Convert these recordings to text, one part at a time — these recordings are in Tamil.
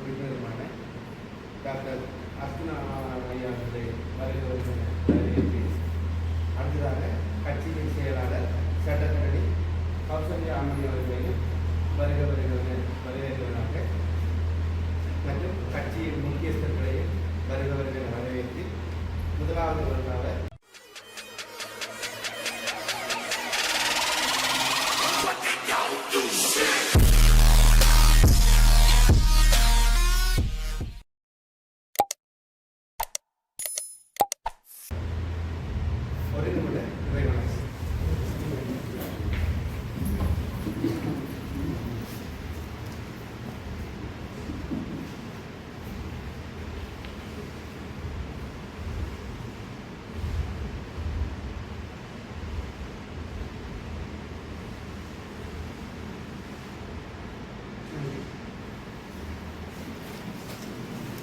உறுப்பினருமான டாக்டர் அர்ச்சனா ஐயா அவர்களை வரவேற்று அடுத்ததாக கட்சியின் செயலாளர் சட்டக்கணி கௌசல்யா அம்மணி அவர்களையும் வரவேற்கிறவனாக மற்றும் கட்சியின் முக்கியஸ்தர்களையும் வருகிறவர்களை வரவேற்று முதலாவது வருடாக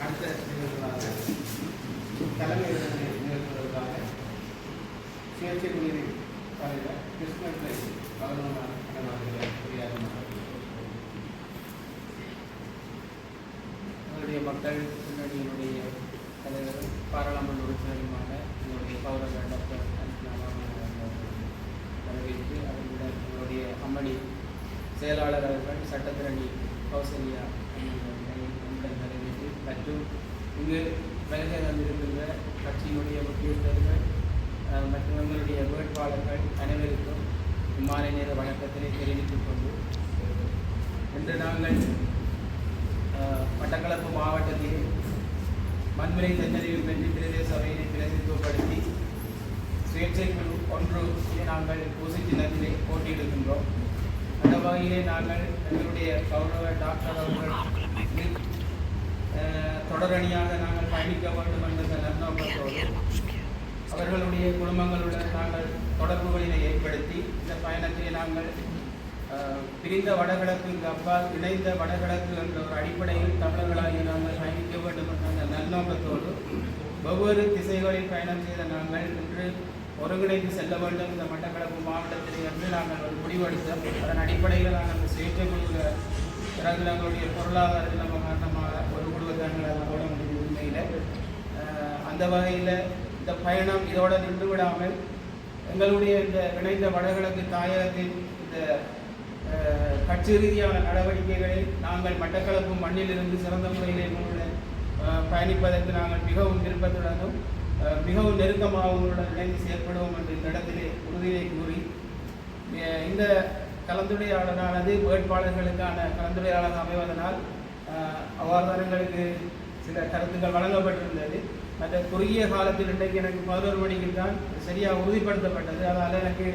அடுத்த நிகழ்வுகளாக தலைமை நிகழ்வுகளுக்காக சுயேட்சை குழுவின் தலைவர் கிருஷ்ணபிள்ளை அவருடைய மக்கள் முன்னணியினுடைய தலைவர் பாராளுமன்ற உறுப்பினருமான எங்களுடைய கௌரவ டாக்டர் வரவேற்று அவர்களுடன் எங்களுடைய அம்மணி செயலாளர் அவர்கள் சட்டத்திரணி கௌசல்யா மற்றும் இங்கு வருகை தந்திருக்கின்ற கட்சியினுடைய முக்கியஸ்தர்கள் மற்றும் எங்களுடைய வேட்பாளர்கள் அனைவருக்கும் இம்மாலை நேர வணக்கத்தினை தெரிவித்துக் கொண்டு இன்று நாங்கள் மட்டக்களப்பு மாவட்டத்தில் மண்முறை தன்னறிவு பெற்று பிரதேச சபையினை பிரதித்துவப்படுத்தி சுயேட்சை குழு ஒன்று நாங்கள் ஊசி சின்னத்திலே போட்டியிடுகின்றோம். அந்த வகையிலே நாங்கள் எங்களுடைய கௌரவ டாக்டர் அவர்கள் தொடரணியாக நாங்கள் பயணிக்க வேண்டும் என்ற நன்னோக்கத்தோடு அவர்களுடைய குடும்பங்களுடன் நாங்கள் தொடர்புகளினை ஏற்படுத்தி இந்த பயணத்தை நாங்கள் பிரிந்த வடகிழக்கு அப்பால் இணைந்த வடகிழக்கு என்ற ஒரு அடிப்படையில் தமிழர்களாகி நாங்கள் பயணிக்க வேண்டும் என்ற நன்னோக்கத்தோடு ஒவ்வொரு திசைகளில் பயணம் செய்த நாங்கள் இன்று ஒருங்கிணைந்து செல்ல வேண்டும் இந்த மட்டக்களப்பு மாவட்டத்தில் என்று நாங்கள் ஒரு முடிவெடுத்தோம். அதன் அடிப்படையில் நாங்கள் சுயேட்சை குழுவில் பிறகு எங்களுடைய பொருளாதார நம்ம காரணமாக ஒரு குடும்பத்தாங்கள் அதோட முடிவு உண்மையில் அந்த வகையில் இந்த பயணம் இதோடு நின்று விடாமல் எங்களுடைய இந்த இணைந்த வடகிழக்கு தாயகத்தின் இந்த கட்சி ரீதியான நடவடிக்கைகளை நாங்கள் மட்டக்களப்பு மண்ணிலிருந்து சிறந்த முறையில் எங்களுடன் பயணிப்பதற்கு நாங்கள் மிகவும் விருப்பத்துடனும் மிகவும் நெருக்கமாக உங்களுடன் இணைந்து செயற்படுவோம் என்று இந்த இடத்திலே உறுதியை கூறி இந்த கலந்துரையாடலானது வேட்பாளர்களுக்கான கலந்துரையாடலாக அமைவதனால் அவ்வாறுதானங்களுக்கு சில கருத்துக்கள் வழங்கப்பட்டிருந்தது. மற்ற குறுகிய காலத்தில் இன்றைக்கு எனக்கு 11 மணிக்கு தான் சரியாக உறுதிப்படுத்தப்பட்டது. அதனால் எனக்கு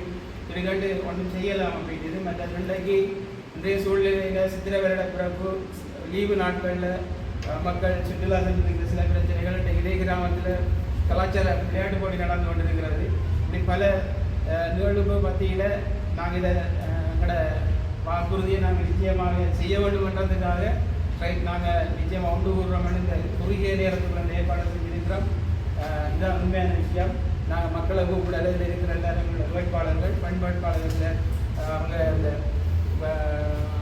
திருகண்டு ஒன்றும் செய்யலாம் அப்படின்றது. மற்ற இன்றைக்கு இன்றைய சூழ்நிலையில் சித்திரை வருட பிறப்பு லீவு நாட்களில் மக்கள் சுற்றுலா சென்றிருக்கிற சில பிரச்சனைகள் இன்றைக்கு இதே கிராமத்தில் கலாச்சார விளையாட்டு போட்டி நடந்து கொண்டிருக்கிறது. இப்படி பல நிகழ்வு மத்தியில் நாங்கள் இதை எங்களோட வாக்குறுதியை நாங்கள் நிச்சயமாக செய்ய வேண்டும் என்றதுக்காக நாங்கள் நிச்சயமாக ஒன்று கூறுறோம். இந்த குறுகிய நேரத்துக்குள்ள ஏற்பாடு செஞ்சிருக்கிறோம். இதுதான் உண்மையான விஷயம். நாங்கள் மக்களை கூப்பிட அளவில் இருக்கிற எல்லாரும் வேட்பாளர்கள் பெண் வேட்பாளர்கள் அவங்க இந்த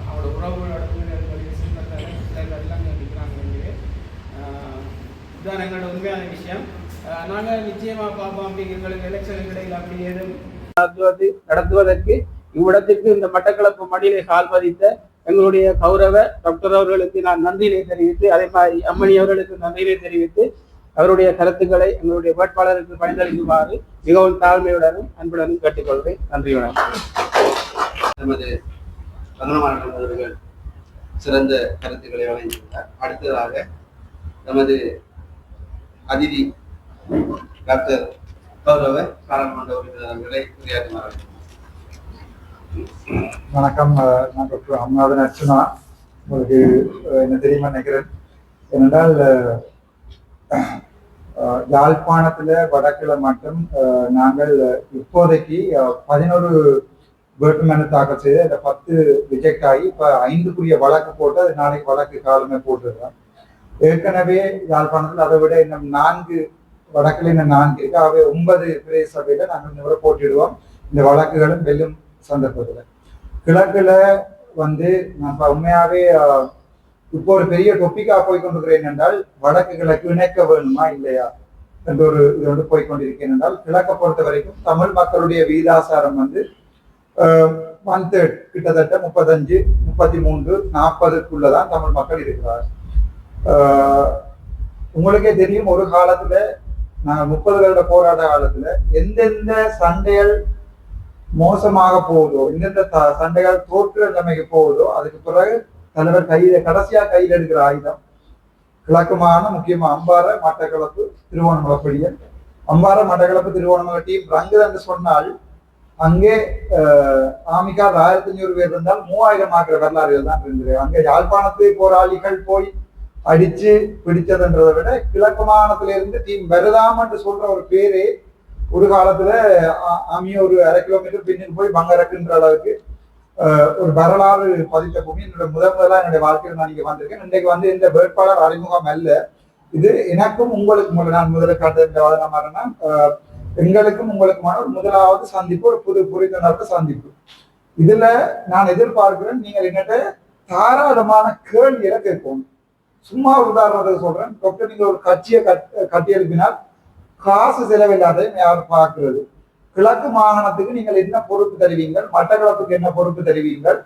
அவங்களோட உறவுகளோட சிலர்கள் எல்லாம் இருக்கிறாங்க. இதுதான் எங்களோட உண்மையான விஷயம். நாங்கள் நிச்சயமாக பார்ப்போம். அப்படி எங்களுக்கு எலெக்ஷனுக்கு இடையில் அப்படி ஏதும் நடத்துவதற்கு இவ்விடத்திற்கு இந்த மட்டக்களப்பு மடியிலே கால் பதித்த எங்களுடைய கௌரவ டாக்டர் அவர்களுக்கு நான் நன்றியை தெரிவித்து, அதே மாதிரி அம்மணி அவர்களுக்கு நன்றியை தெரிவித்து அவருடைய கருத்துக்களை எங்களுடைய வேட்பாளருக்கு பயனளிக்குமாறு மிகவும் தாழ்மையுடனும் அன்புடனும் கேட்டுக்கொள்கிறேன். நன்றி வணக்கம். நமது அவர்கள் சிறந்த கருத்துக்களை வழங்கியுள்ளார். அடுத்ததாக நமது அதிதி டாக்டர் கௌரவ பாராளுமன்ற உறுப்பினர்களை உரையாற்றுவார்கள். வணக்கம். நான் டாக்டர் அம்நாதன் அர்ச்சனா. உங்களுக்கு என்ன தெரியுமா நினைக்கிறேன். ஏனென்றால் யாழ்ப்பாணத்தில் வடக்கில் மட்டும் நாங்கள் இப்போதைக்கு 11 வேட்புமனு தாக்கல் செய்து அந்த 10 ரிஜெக்ட் ஆகி இப்போ 5 வழக்கு போட்டு அது நாளைக்கு வழக்கு காலமே போட்டுருக்கோம். ஏற்கனவே யாழ்ப்பாணத்தில் அதை விட இன்னும் 4 வடக்கில் இன்னும் 4 இருக்கு. ஆகவே 9 பிரதேச சபையில நாங்கள் இந்த முறை போட்டிடுவோம். இந்த வழக்குகளும் வெல்லும் சந்தர்ப்பத்தில் கிழக்குல நம்ம உண்மையாவே இப்போ ஒரு பெரிய டொப்பிக்கா போய்கொண்டிருக்கிறேன் என்றால் வடக்கு கிழக்கு இணைக்க வேணுமா இல்லையா என்ற ஒரு இது வந்து போய்கொண்டிருக்கேன் என்றால் கிழக்கை பொறுத்த வரைக்கும் தமிழ் மக்களுடைய வீதாசாரம் வந்து 1/3 கிட்டத்தட்ட 35, 33, 40க்குள்ளதான் தமிழ் மக்கள் இருக்கிறார். உங்களுக்கே தெரியும், ஒரு காலத்துல நாங்கள் 30 வருட போராட்ட காலத்துல எந்தெந்த சண்டைகள் மோசமாக போகுதோ, எந்தெந்த சண்டைகள் தோற்று நிலைமைக்கு போகுதோ, அதுக்கு பிறகு தலைவர் கடைசியா கையில் எடுக்கிற ஆயுதம் கிழக்குமான முக்கியமா அம்பாறை, மட்டக்களப்பு, திருவோணமலை படியல். அம்பாறை, மட்டக்களப்பு, திருவோணமலை டீம் ரங்குது என்று சொன்னால் அங்கே ஆமிகா 1500 பேர் இருந்தால் 3000 ஆக்கிற வரலாறுகள் தான் இருந்தது. அங்கே யாழ்ப்பாணத்து போராளிகள் போய் அடிச்சு பிடிச்சதுன்றதை விட கிழக்கு மாகாணத்திலிருந்து டீம் வருதாம் என்று சொல்ற ஒரு பேரே ஒரு காலத்துல ஆமிய ஒரு 1/2 கிலோமீட்டர் பின்னில் போய் பங்கரக்குன்ற அளவுக்கு ஒரு வரலாறு பதித்த பூமி. என்னோட முதலா என்னுடைய வாழ்க்கையில் நான் இங்க வந்திருக்கேன். இன்றைக்கு வந்து இந்த வேட்பாளர் அறிமுகம் அல்ல, இது எனக்கும் உங்களுக்கும் நான் முதல்ல காட்டுறேன்னா எங்களுக்கும் உங்களுக்குமான ஒரு முதலாவது சந்திப்பு, ஒரு புது புரிந்துணர்வு சந்திப்பு. இதுல நான் எதிர்பார்க்கிறேன் நீங்கள் என்னட்ட தாராளமான கேள்விகளை கேட்கணும். சும்மா உதாரணத்துக்கு சொல்றேன், டாக்டர் நீங்க ஒரு கட்சியை கட்டி எழுப்பினால் காசு செலவில்லாத யாரும் பார்க்கிறது. கிழக்கு மாகாணத்துக்கு நீங்கள் என்ன பொறுப்பு தருவீங்கள், மட்டக்களப்புக்கு என்ன பொறுப்பு தருவீங்கள்,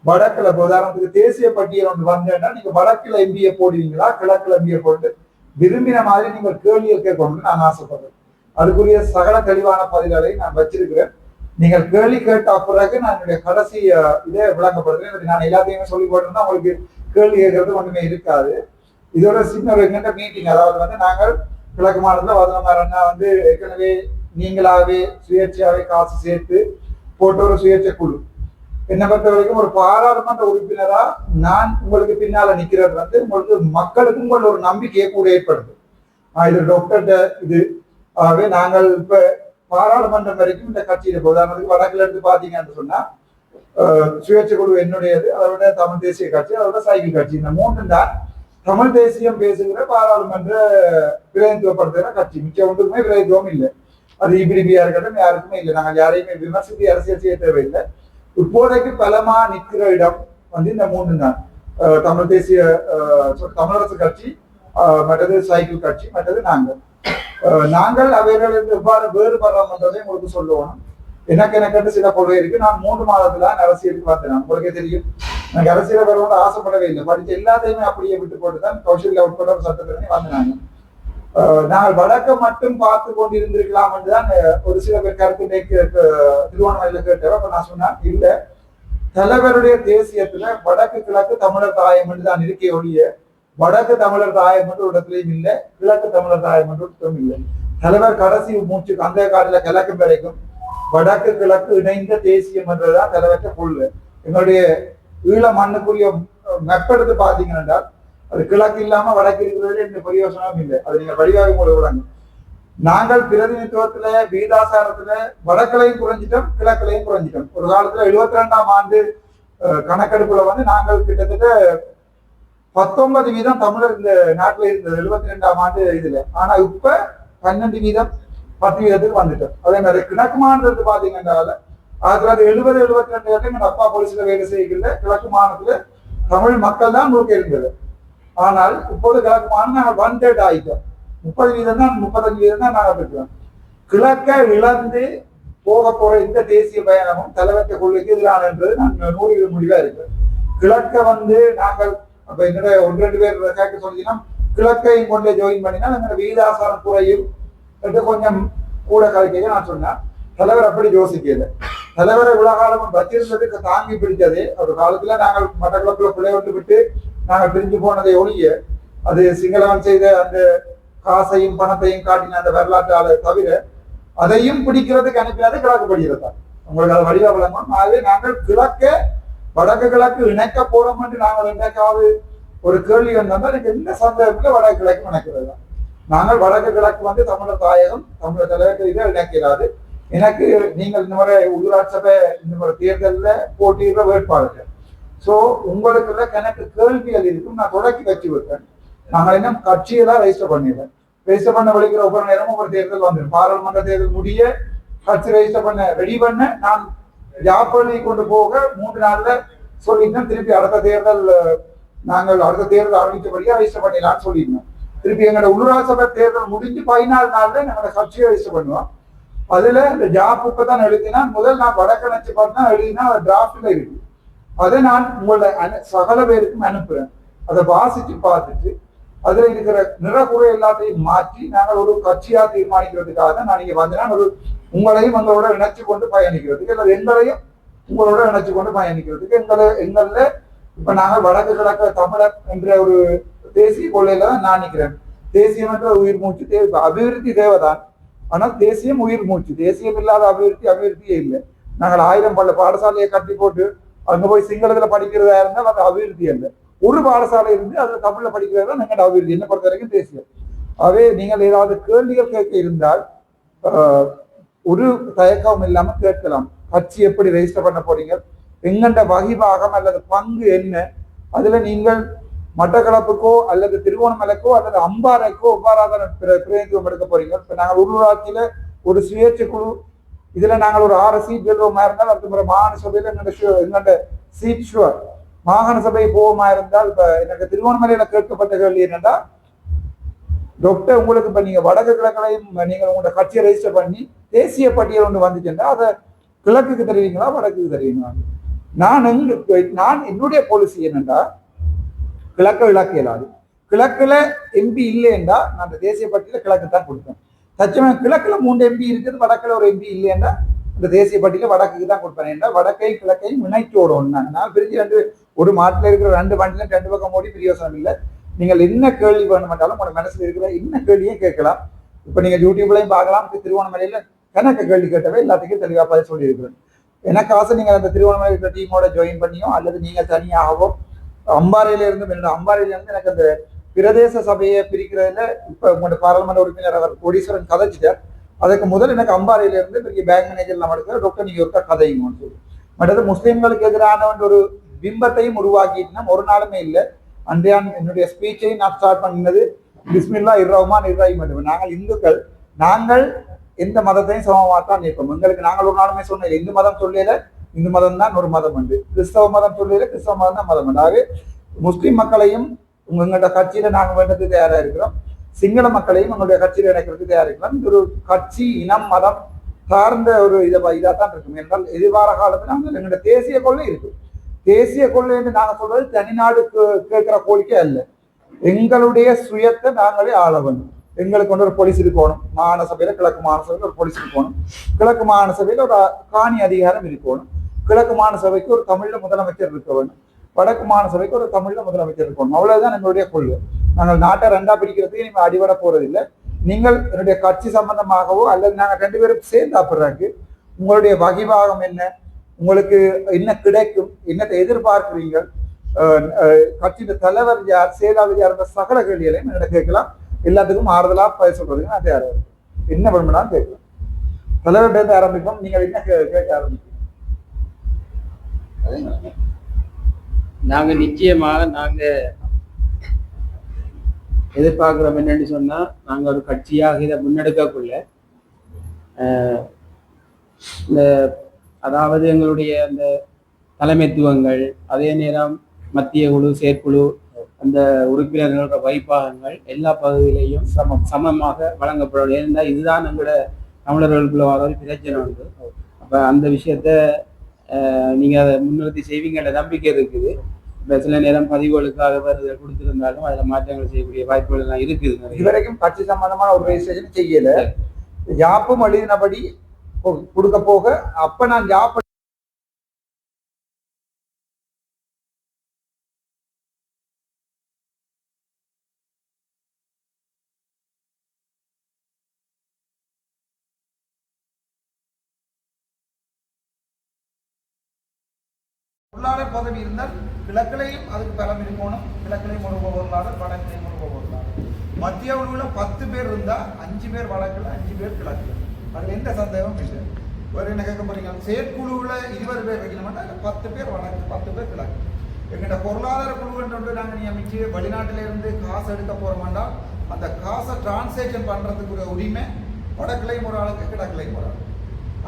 வடக்கிழக்கு உதாரணத்துக்கு தேசிய பட்டியல் ஒன்று வந்தேன்னா நீங்க வடக்கில் எம்பியை போடுவீங்களா, கிழக்குல எம்பியை போட்டு விரும்பின மாதிரி நீங்கள் கேள்வியை கேட்கணும்னு நான் ஆசைப்படுறேன். அதுக்குரிய சகல தெளிவான பதில்களை நான் வச்சிருக்கிறேன். நீங்கள் கேள்வி கேட்ட பிறகு நான் என்னுடைய கடைசி இதே விளங்கப்படுத்துறேன். நான் எல்லாத்தையுமே சொல்லி போட்டிருந்தா உங்களுக்கு கேள்வி கேட்கறது ஒன்றுமே இருக்காது. இதோட சின்ன ஒரு எங்கிட்ட மீட்டிங், அதாவது வந்து நாங்கள் கிழக்கு மாநிலத்தில் வதனமாரன்னா வந்து ஏற்கனவே நீங்களாகவே சுயேட்சையாவே காசு சேர்த்து போட்ட ஒரு சுயேட்சை குழு. என்னை பொறுத்த வரைக்கும் ஒரு பாராளுமன்ற உறுப்பினரா நான் உங்களுக்கு பின்னால நிக்கிறது வந்து உங்களுக்கு மக்களுக்கும் உங்களோட ஒரு நம்பிக்கையை கூட ஏற்படுது. இது டாக்டர்கிட்ட இது ஆகவே நாங்கள் இப்ப பாராளுமன்றம் வரைக்கும் இந்த கட்சியில உதாரணத்துக்கு வடக்குல இருந்து பாத்தீங்கன்னு சொன்னா சுயேட்சை குழு என்னுடையது, அதை விட தமிழ் தேசிய கட்சி, அதை விட சைக்கிள் கட்சி. இந்த 3 தான் தமிழ் தேசியம் பேசுகிற பாராளுமன்ற பிரதிநிதித்துவப்படுத்துகிற கட்சி. மிச்ச ஒன்றுக்குமே பிரதித்துவம் இல்லை. அது இபிடிபியா இருக்கட்டும், யாருக்குமே இல்லை. நாங்கள் யாரையுமே விமர்சித்து அரசியல் செய்ய தேவையில்லை. இப்போதைக்கு பலமா நிற்கிற இடம் வந்து இந்த 3 தான். தமிழ் தேசிய தமிழரசு கட்சி, மற்றது சைக்கிள் கட்சி, மற்றது நாங்கள் அவைகளிலிருந்து எவ்வாறு வேறுபடுறோம் என்றதை உங்களுக்கு சொல்லுவோம். எனக்கு சில கொள்கை இருக்கு. நான் 3 மாதத்துல அரசியலுக்கு வந்தேன். உங்களுக்கே தெரியும், எனக்கு அரசியல் வருவது ஆசைப்படவே இல்லை. படிச்ச எல்லாத்தையுமே அப்படியே விட்டு போட்டுதான் கௌசல்யா உட்பட ஒரு சட்டத்திலே வந்தாங்க. நாங்கள் வடக்க மட்டும் பார்த்து கொண்டு இருந்திருக்கலாம் என்றுதான் ஒரு சில பேர் கருத்து திருவண்ணாமலையில கேட்டவர். அப்ப நான் சொன்னேன், இல்ல, தலைவருடைய தேசியத்துல வடக்கு கிழக்கு தமிழர் தாயம் என்று தான் இருக்கே ஒழிய வடக்கு தமிழர் தாயம் என்று ஒரு இடத்துலையும் இல்லை, கிழக்கு தமிழர் தாயம் என்று இடத்திலும் இல்லை. தலைவர் கடைசி மூச்சு அந்த காலையில கிழக்கு வரைக்கும் வடக்கு கிழக்கு இணைந்த தேசியம் என்றுதான் தலைவர்கிட்ட கொள்ளு. என்னுடைய ஈழ மண்ணுக்குரிய மெப்பெடுத்து பாத்தீங்கன்னா அது கிழக்கு இல்லாம வடக்கு இருக்கிறதுல எந்த பிரயோசனமும் இல்லை. அது நீங்க வழிவாக போல விடாங்க. நாங்கள் பிரதிநிதித்துவத்துல வீதாசாரத்துல வடக்கிலையும் குறைஞ்சிட்டோம், கிழக்கிலையும் குறைஞ்சிட்டோம். ஒரு காலத்துல 72ஆம் ஆண்டு கணக்கெடுப்புல வந்து நாங்கள் கிட்டத்தட்ட 19% தமிழர் இந்த நாட்டுல இருந்தது 72ஆம் ஆண்டு இதுல. ஆனா இப்ப 12%, 10% வந்துட்டோம். அதே மாதிரி கிழக்கு மாநிலத்துக்கு பாத்தீங்கன்னா 1970, 72 எங்க அப்பா போலீஸ்ல வேலை செய்யல. கிழக்கு மாநிலத்துல தமிழ் மக்கள் தான் முழுக்க இருந்தது. ஆனால் இப்போது கிழக்கு மாநிலம் நாங்கள் 1/3 ஆயிட்டோம். 30% தான், 35% தான் நாங்கள் இருக்கிறோம். கிழக்கை இழந்து போக போற இந்த தேசிய பயணமும் தலைவற்ற கொள்கைக்கு எதிரான என்றது நான் 100% முடிவா இருக்கிறேன். கிழக்க வந்து நாங்கள் அப்ப என்னோட 1-2 பேர் கேட்க சொல்லிங்கன்னா கிழக்கையும் கொண்டே ஜாயின் பண்ணினா எங்களோட வீதாசாரம் குறையும் என்று கொஞ்சம் கூட கலைக்க நான் சொன்னேன். தலைவர் அப்படி யோசிக்கல. தலைவரை உலகாலமும் வச்சிருந்ததுக்கு தாங்கி பிடித்ததே ஒரு காலத்துல நாங்கள் மட்டக்களப்புல பிள்ளை விட்டு விட்டு நாங்கள் பிரிஞ்சு போனதை ஒழிய அது சிங்களவன் செய்த அந்த காசையும் பணத்தையும் காட்டின அந்த வரலாற்றால தவிர அதையும் பிடிக்கிறதுக்கு அனுப்பினது கிழக்குப்படுகிறது தான். உங்களுக்கு அது வடிவ வழங்கும். ஆகவே நாங்கள் கிழக்க வடக்கு கிழக்கு இணைக்க போறோம் என்று நாங்கள் என்னைக்காவது ஒரு கேள்வி வந்தால் எனக்கு எந்த சந்தர்ப்பத்தில் வடக்கு கிழக்கு இணைக்கிறது தான். நாங்கள் வடக்கு கிழக்கு வந்து தமிழர் தாயகம், தமிழர் தலைவர்கள் இதை இணைக்கிறாது. எனக்கு நீங்கள் இந்த முறை உள்ளாட்சி சபை இந்த முறை தேர்தலில் போட்டியிடுற வேட்பாளர்கள். ஸோ உங்களுக்கு எனக்கு கேள்விகள் இருக்கும். நான் தொடக்கி வச்சு விட்டேன். நாங்கள் இன்னும் கட்சியெல்லாம் ரெஜிஸ்டர் பண்ணிடுறேன். ரெஜிஸ்டர் பண்ண வலிக்கிற ஒவ்வொரு நேரமும் ஒரு தேர்தல் வந்துடும். பாராளுமன்ற தேர்தல் முடிய கட்சி ரெஜிஸ்டர் பண்ண ரெடி பண்ண நான் ஜாப்பள்ளி கொண்டு போக 3 நாள்ல சொல்லிட்டேன். திருப்பி அடுத்த தேர்தல் நாங்கள் அடுத்த தேர்தல் அறிவித்தபடியே ரெஜிஸ்டர் பண்ணிடலாம்னு சொல்லியிருந்தோம். திருப்பி எங்களோட உள்ளூராட்சி சபை தேர்தல் முடிஞ்சு 14 நாள்ல எங்களோட கட்சியை ரெஜிஸ்டர் பண்ணுவோம். அதுல இந்த ஜாப் தான் எழுதினா முதல் நான் வடக்கணைச்சு பார்த்தா எழுதினா அது டிராஃப்ட்ல இருக்கு. அதை நான் உங்களோட சகல பேருக்கும் அனுப்புறேன். அதை வாசிச்சு பார்த்துட்டு அதுல இருக்கிற நிறகுறை எல்லாத்தையும் மாற்றி நாங்கள் ஒரு கட்சியா தீர்மானிக்கிறதுக்காக நான் இங்க வந்தேன்னா ஒரு உங்களையும் எங்களோட இணைச்சு கொண்டு பயணிக்கிறதுக்கு அல்லது எங்களையும் உங்களோட இணைச்சு கொண்டு பயணிக்கிறதுக்கு எங்கள்ல இப்ப நாங்கள் வடக்கு கிழக்கு தமிழர் என்ற ஒரு தேசிய கொள்கையில தான் நான் நிற்கிறேன். தேசியம் என்ற உயிர் மூச்சு அபிவிருத்தி தேவைதான். ஆனால் தேசியம் உயிர் மூச்சு. தேசியம் இல்லாத அபிவிருத்தியே இல்லை. நாங்கள் 1000 பல பாடசாலையை கட்டி போட்டு அங்க போய் சிங்களத்துல படிக்கிறதா இருந்தால் அது அபிவிருத்தி இல்லை. ஒரு பாடசாலை இருந்து அதுல தமிழ்ல படிக்கிறது தான் எங்களோட அபிவிருத்தி என்ன பொறுத்த வரைக்கும் தேசியம். ஆகவே நீங்கள் ஏதாவது கேள்விகள் கேட்க இருந்தால் ஒரு தயக்கம் இல்லாம கேட்கலாம். கட்சி எப்படி ரெஜிஸ்டர் பண்ண போறீங்க, எங்கண்ட வகிபாகம் அல்லது பங்கு என்ன, அதுல நீங்கள் மட்டக்களப்புக்கோ அல்லது திருவோணமலைக்கோ அல்லது அம்பாறைக்கோ எவ்வாறாக பிரதிநிதித்துவம் எடுக்க போறீங்க. இப்ப நாங்கள் உள்ளூராட்சியில ஒரு சுயேட்சை குழு, இதுல நாங்கள் ஒரு 6 சீட் வெல்வோமா இருந்தால் அடுத்த முறை மாகாண சபையில எங்கள்ட சீட் ஷுவர் மாகாண சபை போவோமா இருந்தால் இப்ப எனக்கு திருவோணமலையில கேட்கப்பட்ட கேள்வி என்னன்னா, டாக்டர் உங்களுக்கு இப்ப நீங்க வடக்கு கிழக்களையும் நீங்க உங்களோட கட்சியை ரெஜிஸ்டர் பண்ணி தேசிய பட்டியல் ஒன்று வந்துச்சுன்னா அதை கிழக்குக்கு தருவீங்களா வடக்குக்கு தருவீங்களா? நான் என்னுடைய பாலிசி என்னன்னா கிழக்கு இலக்கு இயலாது. கிழக்குல எம்பி இல்லைன்னா நான் அந்த தேசிய பட்டியல கிழக்கு தான் கொடுப்பேன். தச்சமயம் கிழக்குல 3 எம்பி இருக்குது, வடக்குல ஒரு எம்பி இல்லைன்னா அந்த தேசிய பட்டியல வடக்குக்கு தான் கொடுப்பேன். ஏன்னா வடக்கையும் கிழக்கையும் இணைச்சு ஓடுவோம். நான் பிரிஞ்சு ஒரு மாட்டில் இருக்கிற 2 வண்டியில 2 பக்கம் ஓடி பிரியோசனம் இல்லை. நீங்கள் என்ன கேள்வி வேணுமென்றாலும் உங்களோட மனசுல இருக்கிற என்ன கேள்வியே கேட்கலாம். இப்ப நீங்க யூடியூப்லையும் பார்க்கலாம். திருவோணமலையில கணக்கு கேள்வி கேட்டவே எல்லாத்துக்கும் தெளிவா பதில் சொல்லி இருக்கிறேன். எனக்கு ஆசை நீங்கள் அந்த திருவோணமலை இருக்கிற டீமோட ஜாயின் பண்ணியோ அல்லது நீங்க தனியாகவோ அம்பாறையில இருந்து அம்பாறையில இருந்து எனக்கு அந்த பிரதேச சபையை பிரிக்கிறதுல இப்ப உங்களோட பாராளுமன்ற உறுப்பினர் அவர் கோடீஸ்வரன் கதைச்சிட்டார். அதுக்கு முதல் எனக்கு அம்பாறையில இருந்து பெரிய பேங்க் மேனேஜர் நம்ம எடுக்கிற டாக்டர் நீங்க ஒருக்கா கதையும் சொல்லி மற்றது முஸ்லிம்களுக்கு எதிரான ஒரு பிம்பத்தையும் உருவாக்கிட்டுனா ஒரு நாளுமே இல்லை. அன்றையான் என்னுடைய ஸ்பீச்சையும் நான் ஸ்டார்ட் பண்ணினது பிஸ்மில்லா இர்ரஹ்மான் இர்ரஹீம். நாங்கள் இந்துக்கள், நாங்கள் எந்த மதத்தையும் சமமாக தான் நிற்போம். எங்களுக்கு நாங்கள் ஒரு நாளுமே சொன்னேன் இந்து மதம் சொல்லல இந்து மதம் தான் ஒரு மதம் உண்டு, கிறிஸ்தவ மதம் சொல்லல கிறிஸ்தவ மதம் தான் மதம் உண்டு. ஆகவே முஸ்லிம் மக்களையும் உங்களோட கட்சியில நாங்கள் வேண்டது தயாரா இருக்கிறோம். சிங்கள மக்களையும் உங்களுடைய கட்சியில இணைக்கிறதுக்கு தயாரா இருக்கலாம். இது ஒரு கட்சி இனம் மதம் சார்ந்த ஒரு இதாக தான் இருக்கும். என்றால் எதிர்வார காலத்துல நாங்கள் எங்களுடைய தேசிய கொள்கை இருக்கு. தேசிய கொள்கை என்று நாங்கள் சொல்றது தனிநாடு கேட்கிற கோரிக்கை அல்ல. எங்களுடைய சுயத்தை நாங்களே ஆள வேண்டும். எங்களுக்கு ஒரு போலீஸ் இருக்கணும். மாகாண சபையில கிழக்கு மாகாண சபையில ஒரு போலீஸ் இருக்கணும். கிழக்கு மாகாண சபையில ஒரு காணி அதிகாரம் இருக்கணும். கிழக்கு மாகாண சபைக்கு ஒரு தமிழ்ல முதலமைச்சர் இருக்க வேண்டும். வடக்கு மாகாண சபைக்கு ஒரு தமிழ்ல முதலமைச்சர் இருக்கணும். அவ்வளவுதான் எங்களுடைய கொள்கை. நாங்கள் நாட்டை 2ஆ பிரிக்கிறதுக்கு நீங்க அடிபட போறதில்லை. நீங்கள் என்னுடைய கட்சி சம்பந்தமாகவோ அல்லது நாங்கள் 2 பேரும் சேர்ந்து அப்புறாக்கு உங்களுடைய வகிபாகம் என்ன, உங்களுக்கு என்ன கிடைக்கும், என்னத்தை எதிர்பார்க்கிறீங்க, கட்சியின் தலைவர் யார், செயலாளர் யார், சகல கேள்விகளையும் என்னிட கேட்கலாம். எல்லாத்துக்கும் ஆறுதலா பதில் சொல்றதுக்கு நான் தயாரா இருக்கேன். என்ன வேணும்னாலும் கேட்கலாம். தலைவர்கிட்ட ஆரம்பிப்போம். நீங்கள் என்ன கேட்க ஆரம்பிப்பீங்க? நாங்க நிச்சயமாக நாங்க எதிர்பார்க்கிறோம் என்னன்னு சொன்னா, நாங்க ஒரு கட்சியாக இதை முன்னெடுக்கக்குள்ள இந்த அதாவது எங்களுடைய அந்த தலைமைத்துவங்கள், அதே நேரம் மத்திய குழு செயற்குழு அந்த உறுப்பினர்களோட வைப்பாகங்கள் எல்லா பகுதியிலையும் சமமாக வழங்கப்படும். ஏன்னா இதுதான் எங்களோட தமிழர்களுக்குள்ள வர ஒரு பிரச்சனை உண்டு. அப்ப அந்த விஷயத்த நீங்க அதை முன்னிறுத்தி செய்வீங்கன்ற நம்பிக்கை இருக்குது. இப்ப சில நேரம் பதிவுகளுக்காக வருதல் கொடுத்திருந்தாலும் அதுல மாற்றங்கள் செய்யக்கூடிய வாய்ப்புகள் எல்லாம் இருக்குது. இதுவரைக்கும் கட்சி சம்பந்தமான ஒரு ரெஜிஸ்ட்ரேஷன் செய்யல. யாப்பும் எழுதினபடி கொடுக்க போக அப்ப நான் யாப் பொருளாளர் பதவி இருந்தால் கிழக்கிலையும் அதுக்கு பலம் இருக்கணும். கிழக்கிலையும் ஒரு பொருளாளர், வடக்கிலையும் ஒரு பொருளாளர். மத்திய உள்ள 10 பேர் இருந்தா 5 பேர் வடக்குல 5 பேர் கிழக்குல. அதுல எந்த சந்தேகமும் இல்லை. ஒரு என்ன கேட்க போறீங்க, செயற்குழுவுல 20 பேர் வைக்க மாட்டா, 10 பேர் வடக்கு 10 பேர் கிழக்கு. எங்கிட்ட பொருளாதார குழுன்னு நாங்கள் நியமிச்சு வெளிநாட்டில இருந்து காசு எடுக்க போறோம்னா அந்த காசை டிரான்சாக்ஷன் பண்றதுக்குரிய உரிமை வடக்கிலையும் ஒரு ஆளுக்கு கிழக்கிலையும் ஒரு ஆளுக்கு.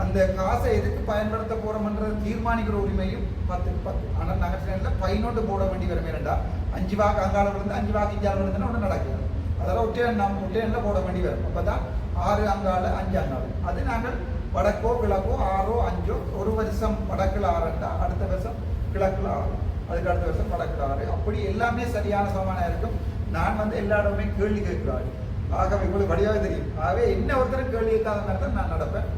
அந்த காசை எதுக்கு பயன்படுத்த போறோம்ன்றது தீர்மானிக்கிற உரிமையும் 10-10. ஆனால் நகரத்தில் பயனோட்டு போட வேண்டி வரும். ஏனெண்டா 5 வாக்கு அங்காள விழுந்து 5 வாக்கு இஞ்சால விழுந்துன்னா ஒன்று நடக்குது. அதெல்லாம் ஒற்றையனில் போட வேண்டி வரும். அப்போ தான் 6 அங்காள 5 அங்காள. அது நாங்கள் வடக்கோ கிழக்கோ 6ஓ 5ஓ ஒரு வருஷம் வடக்கில் 6 அடுத்த வருஷம் கிழக்கில் 6, அதுக்கு அடுத்த வருஷம் வடக்கில் 6. அப்படி எல்லாமே சரியான சமானம் இருக்கும். நான் வந்து எல்லா இடமே கேள்வி கேட்கிறாரு. ஆகவே உங்களுக்கு வழியாக தெரியும். ஆகவே என்ன ஒருத்தரும் கேள்வி கேட்காத மாதிரி தான் நான் நடப்பேன்.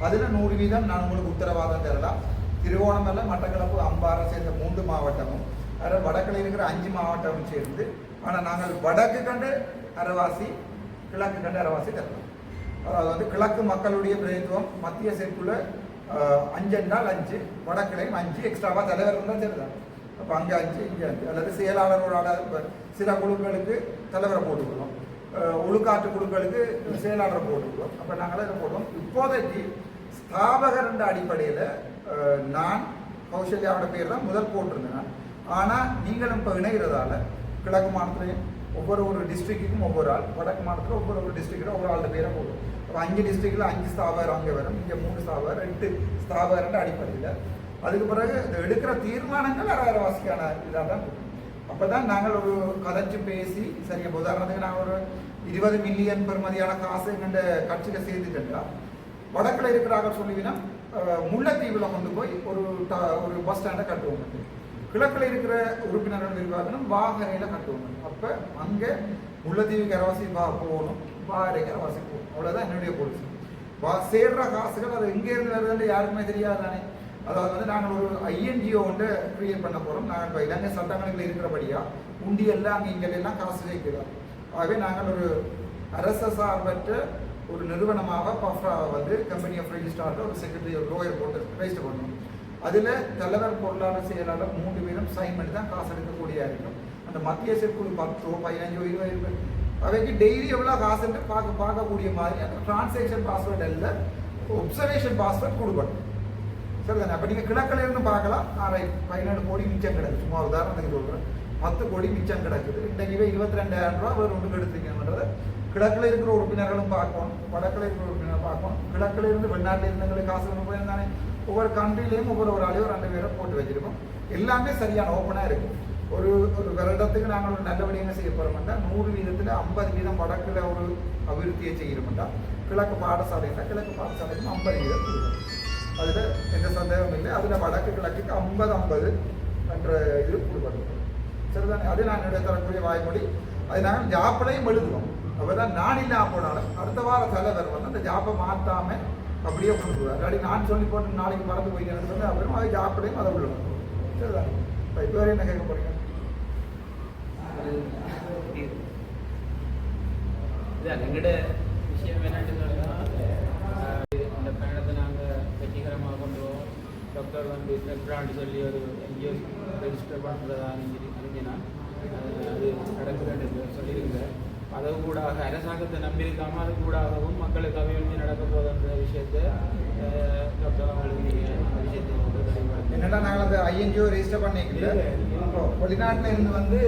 அதில் 100% நான் உங்களுக்கு உத்தரவாதம் தரலாம். திருவோணமலை, மட்டக்களப்பு, அம்பாறை சேர்ந்த 3 மாவட்டமும், அதில் வடக்கில் இருக்கிற 5 மாவட்டமும் சேர்ந்து, ஆனால் நாங்கள் வடக்கு கண்டு அரைவாசி, கிழக்கு கண்டு அரைவாசி தரலாம். அதாவது வந்து கிழக்கு மக்களுடைய பிரதித்துவம் மத்திய சேர்க்குள்ள 5 என்றால் 5, வடக்கிலையும் 5 எக்ஸ்ட்ராவாக தலைவர் இருந்தால் சரிதான். அப்போ அங்கே 5 இங்கே 5, அல்லது செயலாளரோட சில குழுக்களுக்கு தலைவரை போட்டுக்கிறோம், ஒழுக்காற்று குழுக்களுக்கு செயலாளரை போட்டுக்கிறோம். அப்போ நாங்கள் இதை போடுவோம். இப்போதைக்கு ஸ்தாபகர் என்ற அடிப்படையில் நான் கௌசல்யாவோட பேர் தான் முதல் போட்டிருந்தேன். ஆனால் நீங்களும் இப்போ இணைகிறதால கிழக்கு மாநிலத்திலையும் ஒவ்வொரு டிஸ்ட்ரிக்ட்டுக்கும் ஒவ்வொரு ஆள், வடக்கு மாநிலத்தில் ஒவ்வொரு டிஸ்ட்ரிக்டில் ஒவ்வொரு ஆளுடைய பேரை போடுவோம். அப்போ 5 டிஸ்ட்ரிக்டில் 5 ஸ்தாபகர் அங்கே வரும், இங்கே 3 ஸ்தாபகர், 8 ஸ்தாபகர்ன்ற அடிப்படையில். அதுக்கு பிறகு எடுக்கிற தீர்மானங்கள் அரைவாசிக்கான இதாக தான் இருக்கும். அப்போ தான் நாங்கள் ஒரு கதைச்சு பேசி சரியா. உதாரணத்துக்கு நாங்கள் ஒரு 20 மில்லியன் பெறுமதியான காசு எங்கள் கட்சியில் சேர்த்துட்டா வடக்கில் இருக்கிறார்கள் சொல்லிவினா முல்லைத்தீவில் கொண்டு போய் ஒரு பஸ் ஸ்டாண்டை கட்டுவோம். கிழக்கில் இருக்கிற உறுப்பினர்கள் விரிவாக்கணும் வாகரையில் கட்டுவோம். அப்போ அங்கே முல்லைத்தீவுக்கு அரவாசி போகணும், வாகரைக்கு அரவாசி போகணும். அவ்வளோதான் என்னுடைய பாலிசி. சேர்ற காசுகள் அது எங்கேருந்து வருதுன்னு யாருக்குமே தெரியாது தானே. அதாவது வந்து நாங்கள் ஒரு INGO ஒன்று கிரியேட் பண்ண போகிறோம். நாங்கள் இப்போ இலங்கை சட்டங்களில் இருக்கிறபடியா உண்டியெல்லாம் அங்கே இங்கெல்லாம் காசு வைக்கிறோம். ஆகவே நாங்கள் ஒரு அரச சார்பற்ற ஒரு நிறுவனமாக பஃப்ரா வந்து கம்பெனி ஆஃப் ரெஜிஸ்ட்ரார்ட்ட ஒரு செக்ரட்டரி ஒரு லோயர் போட்டு ரெஜிஸ்டர் பண்ணணும். அதில் தலைவர் பொருளாளர் செயலாளர் 3 பேரும் சைன் பண்ணி தான் காசு எடுக்கக்கூடிய இருக்கும். அந்த மத்திய செயற்குழு 10 15 20 அவைக்கு டெய்லி எவ்வளோ காசுன்னு பார்க்கக்கூடிய மாதிரி அந்த டிரான்சாக்ஷன் பாஸ்வேர்டு இல்லை, ஒப்சர்வேஷன் பாஸ்வேர்ட் கொடுக்கணும். சரிதானே? அப்போ நீங்கள் கிழக்கில் இருந்து பார்க்கலாம். 17 கோடி மிச்சம் கிடக்கு. சும்மா உதாரணத்துக்கு சொல்கிறேன், 10 கோடி மிச்சம் கிடக்குது. இன்றைக்கு 22,000 ரூபா வேறு ஒன்று எடுத்துருக்கீங்கன்றது கிழக்கில் இருக்கிற உறுப்பினர்களும் பார்க்கணும், வடக்கில் இருக்கிற உறுப்பினர் பார்க்கணும். கிழக்கில் இருந்து வெளிநாட்டில் இருந்தவங்களுக்கு காசு கொண்டு போயிருந்தானே. ஒவ்வொரு கண்ட்ரிலையும் ஒவ்வொரு ஆளையும் 2 பேரை போட்டு வச்சிருக்கோம். எல்லாமே சரியான ஓப்பனாக இருக்கும். ஒரு வருடத்துக்கு நாங்கள் ஒரு நல்ல விடயங்கள் செய்ய போகிறோம்னா 100% 50% வடக்கில் ஒரு அபிவிருத்தியை செய்கிறோம்னா கிழக்கு பாடசாலையில் கிழக்கு பாடசாலைக்கும் 50% கொடுக்கணும். அதில் எந்த சந்தேகம் இல்லை. அதில் வடக்கு கிழக்குக்கு 50-50 என்ற இது கொடுக்கணும். சரிதானே? அது நான் என்னுடைய தரக்கூடிய வாய்மொழி. அது நாங்கள் ஜாப்பிலையும் எழுதுவோம். அப்போ தான் நான் இல்லாமல் போனாலும் அடுத்த வார தலைவர் வந்து அந்த ஜாப்பை மாற்றாமல் அப்படியே கொடுக்குவார். அப்படி நான் சொல்லி போட்டு நாளைக்கு மறந்து போய்க்கிறேன்னு சொல்லி அப்புறம் அது ஜாப்பிலையும் அதை விழுணும். சரிதானே? இப்போ வரை என்ன கேட்க போறீங்க? எங்கட விஷயம் என்னன்னு சொன்னால் இந்த பயணத்தை நாங்கள் வெற்றிகரமாக கொண்டு போவோம். டாக்டர் வந்து பெட்ரான்னு சொல்லி ஒரு NGO ரெஜிஸ்டர் பண்ணுறதா இருந்துச்சுன்னா அது நடக்குதுன்னு சொல்லியிருந்தேன். அது கூட அரசாங்கத்தை நம்பியிருக்காமல் அது கூடாகவும் மக்களுக்கு அபிவிருத்தி நடக்க போகுதுன்ற விஷயத்தை டாக்டர் அவங்களுக்கு அந்த விஷயத்தை என்னடா நாங்கள் அந்த INGO ரெஜிஸ்டர் பண்ணிக்கல. வெளிநாட்டில் இருந்து வந்து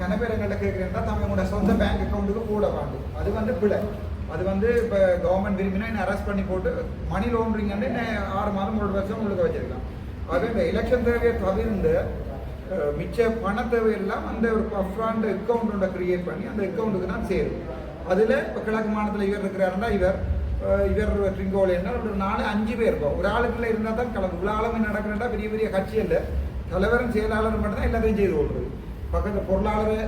கனபேரங்கிட்ட கேட்குறேன்னா தமிழோட சொந்த பேங்க் அக்கௌண்ட்டுக்கு கூட வாங்க. அது வந்து பிழை. அது வந்து இப்போ கவர்மெண்ட் விரும்பினா என்ன அரெஸ்ட் பண்ணி போட்டு மணி லோன்றிங் வந்து 6 மாதம் 1 வருஷம் உங்களுக்கு வச்சிருக்கலாம். அது இந்த எலெக்ஷன் தேவையை தவிர்த்து மிச்ச பண தேவையெல்லாம் அந்த ஒரு பஃப்ராண்ட் அக்கௌண்ட் ஒன்றை கிரியேட் பண்ணி அந்த அக்கௌண்ட்டுக்கு தான் சேரும். அதில் இப்போ கிழக்கு மாநிலத்தில் இவர் இருக்கிறாருன்னா இவர் ட்ரிங்கோலேன்னா ஒரு 4-5 பேர் இருக்கும். ஒரு ஆளுக்குள்ள இருந்தால் தான் கலந்து உலகளவு நடக்கிறதா பெரிய பெரிய கட்சியில் தலைவரும் செயலாளரும் மட்டும் தான் எல்லாத்தையும் செய்து கொள்வது. பக்கத்தில் பொருளாளரை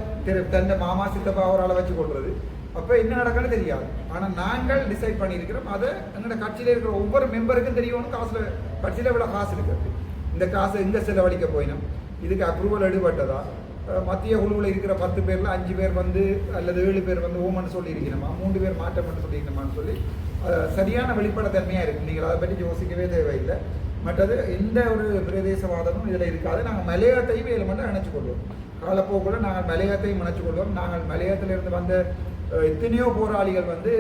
தந்த மாமா சித்தப்பா அவரால் வச்சு கொள்வது. அப்போ என்ன நடக்குன்னு தெரியாது. ஆனால் நாங்கள் டிசைட் பண்ணியிருக்கிறோம். அதை எங்களோட கட்சியில் இருக்கிற ஒவ்வொரு மெம்பருக்கும் தெரியணும். காசில் கட்சியில் இவ்வளோ காசு இருக்கிறது, இந்த காசை எங்கே செலவழிக்க போயினோம், இதுக்கு அப்ரூவல் எடுபட்டதா, மத்திய குழுவில் இருக்கிற 10 பேரில் 5 பேர் வந்து அல்லது 7 பேர் வந்து ஓமன்னு சொல்லியிருக்கணுமா, 3 பேர் மாற்றம் மட்டும் சொல்லியிருக்கணுமான்னு சொல்லி சரியான வெளிப்படைத்தன்மையாக இருக்குது. நீங்கள் அதை பற்றி யோசிக்கவே தேவையில்லை. மற்றது எந்த ஒரு பிரதேசவாதமும் இதில் இருக்காது. நாங்கள் மலையாட்டையும் இதில் மட்டும் நினச்சி கொள்வோம். காலப்போக்கில் நாங்கள் மலையத்தையும் நினச்சி கொள்வோம். நாங்கள் மலையத்திலிருந்து வந்த எத்தனையோ போராளிகள் வந்து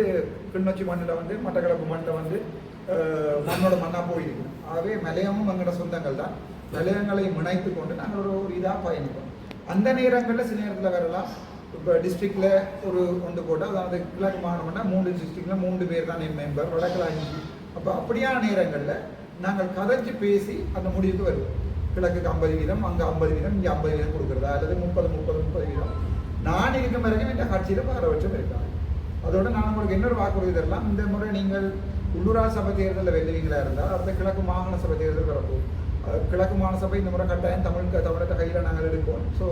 கிளிநொச்சி மண்ணில் வந்து மட்டக்களப்பு மண்ணில் வந்து மண்ணோட மண்ணாக போயிருக்கணும். ஆகவே மலையமும் எங்களோட சொந்தங்கள் தான். மலையங்களை இணைத்து கொண்டு நாங்கள் ஒரு இதாக பயணிப்போம். அந்த நேரங்களில் சில நேரத்தில் வரலாம். இப்போ டிஸ்ட்ரிக்டில் ஒரு ஒன்று போட்டால், அதாவது கிழக்கு மாகாணம்னா 3 டிஸ்ட்ரிக்டில் 3 பேர் தான் என் மெம்பர், வடக்கில் 5, அப்போ அப்படியான நேரங்களில் நாங்கள் கதைச்சு பேசி அந்த முடிவுக்கு வருவோம். கிழக்குக்கு 50 வீதம், அங்கே 50 வீதம், இங்கே 50 வீதம் கொடுக்குறதா, அல்லது 30 வீதம். நான் இருக்கும் வரைக்கும் இந்த கட்சியில் பாரபட்சம் இருக்காது. அதோட நான் உங்களுக்கு இன்னொரு வாக்குறுதி தரலாம். இந்த முறை நீங்கள் உள்ளூராட்சி சபை தேர்தலில் வெல்லுவீங்களா இருந்தால் அடுத்த கிழக்கு மாகாண சபை தேர்தல் வரப்போம். கிழக்கு மாகாண சபை இந்த முறை கட்டாயம் தமிழக கையில் நாங்கள் எடுப்போம். ஸோ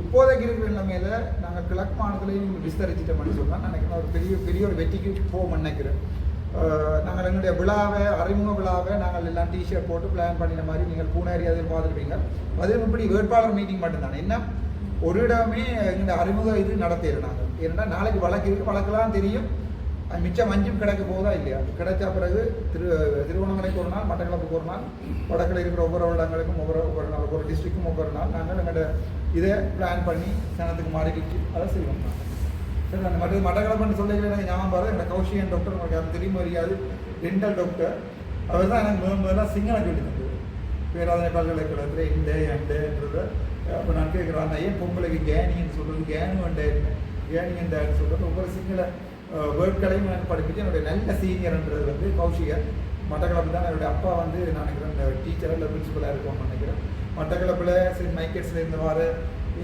இப்போதைக்கு இருக்கிற நிலைமையில நாங்கள் கிழக்கு மாநிலத்திலையும் விஸ்தரிச்சிட்டோம்னு சொன்னால் நினைக்கிறேன் ஒரு பெரிய ஒரு வெற்றிக்கு போவோம்னு நினைக்கிறேன். நாங்கள் எங்களுடைய விழாவை, அறிமுக விழாவை நாங்கள் எல்லாம் டிஷர்ட் போட்டு பிளான் பண்ணின மாதிரி நீங்கள் பூனேரி அதில் பார்த்துருப்பீங்க. அதே இப்படி வேட்பாளர் மீட்டிங் மட்டும்தானே, என்ன ஒரு இடமே எங்களுடைய அறிமுக இது நடத்திடுறோம் நாங்கள். ஏன்னா நாளைக்கு வழக்கு இருக்குது, வழக்கெல்லாம் தெரியும். மிச்சம் மஞ்சும் கிடைக்க போதா இல்லையா, கிடைச்ச பிறகு திருவண்ணாமலைக்கு ஒரு நாள், மட்டக்களப்புக்கு ஒரு நாள், வடக்கில் இருக்கிற ஒவ்வொரு இடங்களுக்கும் ஒவ்வொரு நாள், ஒவ்வொரு டிஸ்ட்ரிக்டும் ஒவ்வொரு நாள் நாங்கள் எங்களோட இதை பிளான் பண்ணி சனத்துக்கு மாறிக்கிச்சு அதை செய்வோம். சரி, அந்த மட்டக்களப்புன்னு சொல்லிக்கிறேன் ஞாபகம் பாரு. எங்கள் கௌஷியன் டாக்டர் உங்களுக்கு அது தெரியும் அறியாது, டென்டல் டாக்டர். அவர் தான் எனக்கு முதல்ல சிங்களம் சொல்லி தந்தது. பேராதனை பல்கலைக்கழகத்தில் இந்த எண்டுன்றது. அப்போ நான் கேட்குறேன், ஏன் பொங்கலுக்கு கேனின்னு சொல்கிறது, கேனு கேனின்னு சொல்கிறது, ஒவ்வொரு சிங்கள வேர்ட்களையும் எனக்கு படிப்பிச்சு என்னுடைய நல்ல சீனியர்ன்றது வந்து கௌஷிகர். மட்டக்களப்பு தான் என்னுடைய அப்பா வந்து நான் நினைக்கிறேன் டீச்சராக இல்லை பிரின்சிபலாக இருக்கும்னு நினைக்கிறேன். மட்டக்களப்பில் சென்ட் மைக்கேட்ஸில் இருந்து வர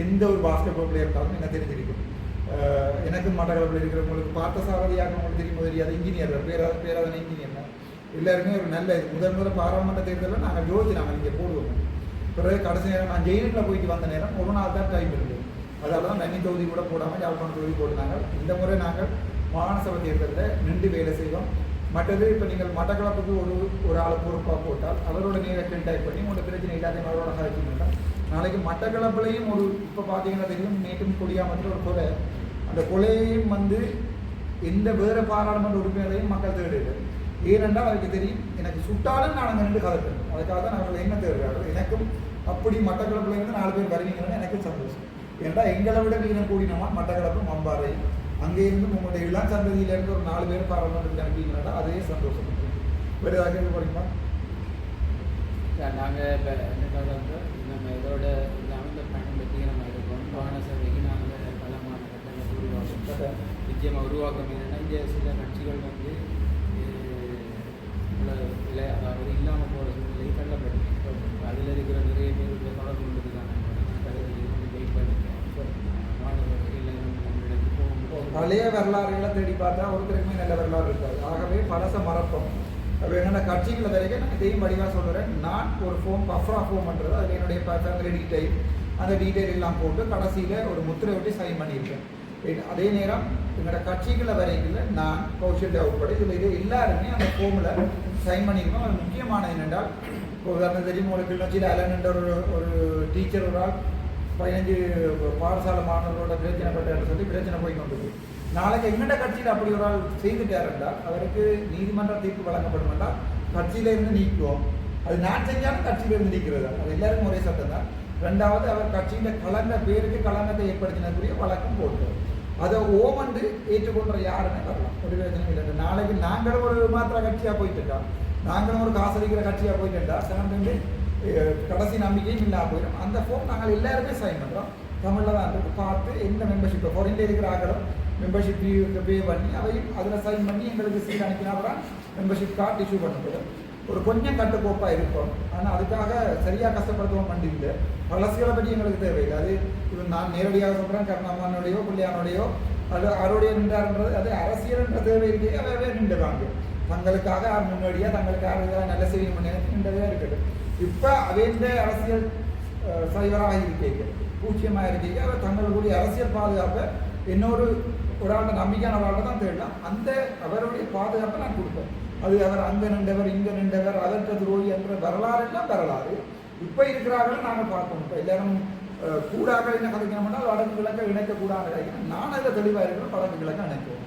எந்த ஒரு பாஸ்கெட் பால் பிளேயர் இருந்தாலும் என்ன தெரிஞ்சிருக்கும். எனக்கும் மட்டக்களப்பில் இருக்கிறவங்களுக்கு பார்த்த சாரதியாக உங்களுக்கு தெரியும் தெரியாது, இன்ஜினியர் பேராதனை இன்ஜினியர் தான். எல்லாருமே ஒரு நல்ல முதல் பாராளுமன்ற தேர்தலில் நாங்கள் யோசிச்சு நாங்கள் இங்கே போடுவோம். பிறகு கடைசி நேரம் நான் ஜெயிலுக்குள்ள போயிட்டு வந்த நேரம் ஒரு நாள் தான் டைம் இருந்தது. அதால் தான் நன்னி தொகுதி கூட போடாமல் யாழ்ப்பாணம் தொகுதி போட்டுனாங்க. இந்த முறை நாங்கள் மாகாண சபை தேர்தலில் நின்று வேலை செய்வோம். மற்றது இப்போ நீங்கள் மட்டக்களப்புக்கு ஒரு ஆளை பொறுப்பாக போட்டால் அவரோட நேரத்தில் டைப் பண்ணி உங்களோட பிரச்சனை எல்லாத்தையும் அவரோட கழிச்சுட்டா நாளைக்கு மட்டக்களப்புலையும் ஒரு இப்போ பார்த்தீங்கன்னா தெரியும், நேற்றும் கொடியாமத்தில் ஒரு கொலை. அந்த கொலையையும் வந்து எந்த வேறு பாராளுமன்ற உறுப்பினரையும் மக்கள் தேடுது. ஏனென்றால் அவருக்கு தெரியும் எனக்கு சுட்டாலும் நான் அங்கே நின்று கலக்கணும். அதுக்காக தான் அவர்கள் என்ன தேடுறார்கள். எனக்கும் அப்படி மட்டக்களப்புலேருந்து 4 பேர் வருவீங்கன்னு எனக்கும் சந்தோஷம். ஏன்னா எங்களை விட வீரம் கூடினமா மட்டக்களப்பு மம்பாறை அங்கே இருந்து உங்களுடைய இளம் சந்ததியிலேருந்து ஒரு 4 பேர் பாராளுமன்றத்துக்கு அனுப்பிங்கன்னா அதே சந்தோஷம். வேறு ஏதாவது கேள்வி போறீங்களா? நாங்கள் இப்போ என்னக்காக வந்து நம்ம இதோட இல்லாமல் இந்த பயணம் பற்றி நம்ம இருக்கோம். மாகாண சபைக்கு நாங்கள் பல மாநிலங்களை உருவாக்கம் நிச்சயமாக உருவாக்கம் என்னென்னா இந்த சில கட்சிகள் வந்து இல்லை அதாவது இல்லாமல் போகிற சூழ்நிலை தள்ளப்படும். அதில் இருக்கிற நிறைய பேர் தொடர்பு கொண்டதுக்கான வெயிட் பண்ணிக்கிறேன். பழைய வரலாறுகளை தேடி பார்த்தா ஒருத்தருக்குமே நல்ல வரலாறு இருக்காது. ஆகவே பழச மறப்போம். அப்போ என்னென்ன கட்சிகளை வரைக்கும் நான் இதையும் வடிவாக சொல்கிறேன். நான் ஒரு ஃபோம் பஃப்ரா ஃபோம் பண்ணுறது அதில் என்னுடைய ஃபேமிலி டீட்டெயில் அந்த டீட்டெயில் எல்லாம் போட்டு கடைசியில் ஒரு முத்திரை ஒட்டி சைன் பண்ணியிருக்கேன். அதே நேரம் எங்களோட கட்சிகளை வரைக்கும் நான் கௌஷல்யா உட்பட இதில் எல்லாருமே அந்த ஃபோமில் சைன் பண்ணியிருக்கோம். அது முக்கியமான என்னென்றால் உதாரணம் தெரியும் உங்களுக்கு கிளிநொச்சியில் அலன்ன்ற ஒரு டீச்சர் ஒரு ஆள் 15 பாடசாலை மாணவர்களோட பிரச்சனை பட்டாரு சொல்லி பிரச்சனை போய் கொண்டது. நாளைக்கு எங்கள்ட கட்சியில் அப்படி ஒரு ஆள் செய்துட்டார் என்றால் அவருக்கு நீதிமன்ற தீர்ப்பு வழங்கப்படும் என்றால் கட்சியிலிருந்து நீக்குவோம். அது நான் செஞ்சாலும் கட்சியிலிருந்து நீக்கிறது தான். அது எல்லாருக்கும் ஒரே சட்டம் தான். 2வது அவர் கட்சியில் கலந்த பேருக்கு களங்கத்தை ஏற்படுத்தினதுக்குரிய வழக்கம் போட்டோம். அதை ஓமண்டு ஏற்றுக்கொள்கிற யாருன்னு வரலாம், ஒரு பிரச்சனை இல்லை. நாளைக்கு நாங்களும் ஒரு மாத்திர கட்சியாக போயிட்டுட்டா, நாங்களும் ஒரு காசடிக்கிற கட்சியாக போயிட்டுட்டா சிறந்து கடைசி நம்பிக்கையும் இல்லாமல் போயிடும். அந்த ஃபோம் நாங்கள் எல்லாருமே சைன் பண்ணுறோம். தமிழில் தான் இருக்கு. பார்த்து எந்த மெம்பர்ஷிப்பை ஃபாரின்ல இருக்கிற ஆகளும் மெம்பர்ஷிப் பே பண்ணி அவையும் அதில் சைன் பண்ணி எங்களுக்கு சீட் அனுப்பினா அப்புறம் மெம்பர்ஷிப் கார்டு இஷ்யூ பண்ணப்படும். ஒரு கொஞ்சம் கட்டுக்கோப்பாக இருக்கும். ஆனால் அதுக்காக சரியாக கஷ்டப்படுத்தவும் பண்ணிஇல்லை. பழசுகளை பற்றி எங்களுக்கு தேவையில்லை. அது இது நான் நேரடியாக சொல்கிறேன், கருணாமனுடையோ பிள்ளையானுடையோ அது அவருடைய நின்றாருன்றது அது அரசியல்ன்ற தேவையிலேயே அவையவே நின்றுவாங்க. தங்களுக்காக முன்னாடியாக தங்களுக்காக நல்ல செய்தி பண்ணி நின்றதே இருக்குது. இப்போ அவேந்த அரசியல் சைவராக இருக்கீங்க, பூச்சியமாக இருக்கீங்க. அவர் தங்களுடைய அரசியல் பாதுகாப்பை இன்னொரு ஒரு ஆண்ட நம்பிக்கையான வாழ்க்கை தான் தேடலாம். அந்த அவருடைய பாதுகாப்பை நான் கொடுப்பேன். அது அவர் அங்கே நின்றவர் இங்கே நின்றவர் அதற்கு துரோகி என்ற வரலாறு எல்லாம் வரலாறு. இப்போ இருக்கிறார்கள் நாங்கள் பார்க்கணும். இப்போ எல்லாரும் கூடாக என்ன கதைக்கணும்னா வடக்கு கிழக்கை இணைக்கக்கூடாது. நான் அதில் தெளிவாக இருக்கிறேன், வடக்கு கிழக்கை இணைக்குவோம்.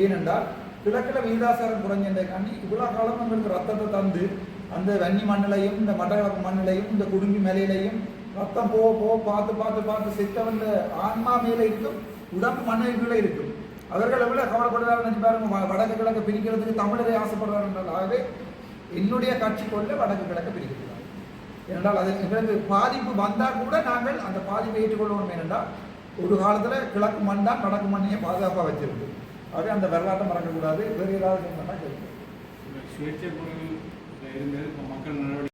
ஏனென்றால் கிழக்கில் வீதாசாரம் குறைஞ்சதை காண்டி இவ்வளோ காலம் எங்களுக்கு ரத்தத்தை தந்து அந்த வன்னி மண்ணிலையும் இந்த மட்டக்களப்பு மண்ணிலையும் இந்த குடும்பி மேலையிலையும் ரத்தம் பார்த்து செத்தவன் ஆன்மா மேலே இருக்கும், உடம்பு மண்ணிற்குள்ளே இருக்கும். அவர்கள் எவ்வளோ கவலைப்படுறாரு நினைச்சு பாருங்க. வடக்கு கிழக்க பிரிக்கிறதுக்கு தமிழரை ஆசைப்படுறாரு என்றால் ஆகவே என்னுடைய கட்சி கொள்ள வடக்கு கிழக்க பிரிக்கிறார். ஏனென்றால் அது எங்களுக்கு பாதிப்பு வந்தால் கூட நாங்கள் அந்த பாதிப்பை ஏற்றுக்கொள்ளணும். ஏனென்றால் ஒரு காலத்தில் கிழக்கு மண் தான் வடக்கு மண்ணையை பாதுகாப்பாக வச்சிருக்கு. ஆகவே அந்த வரலாற்றை மறக்கக்கூடாது. வேறு ஏதாவது சொன்னால் கேட்கும். சுயேட்சை பொருள் இருந்தது இப்போ மக்கள் நடவடிக்கை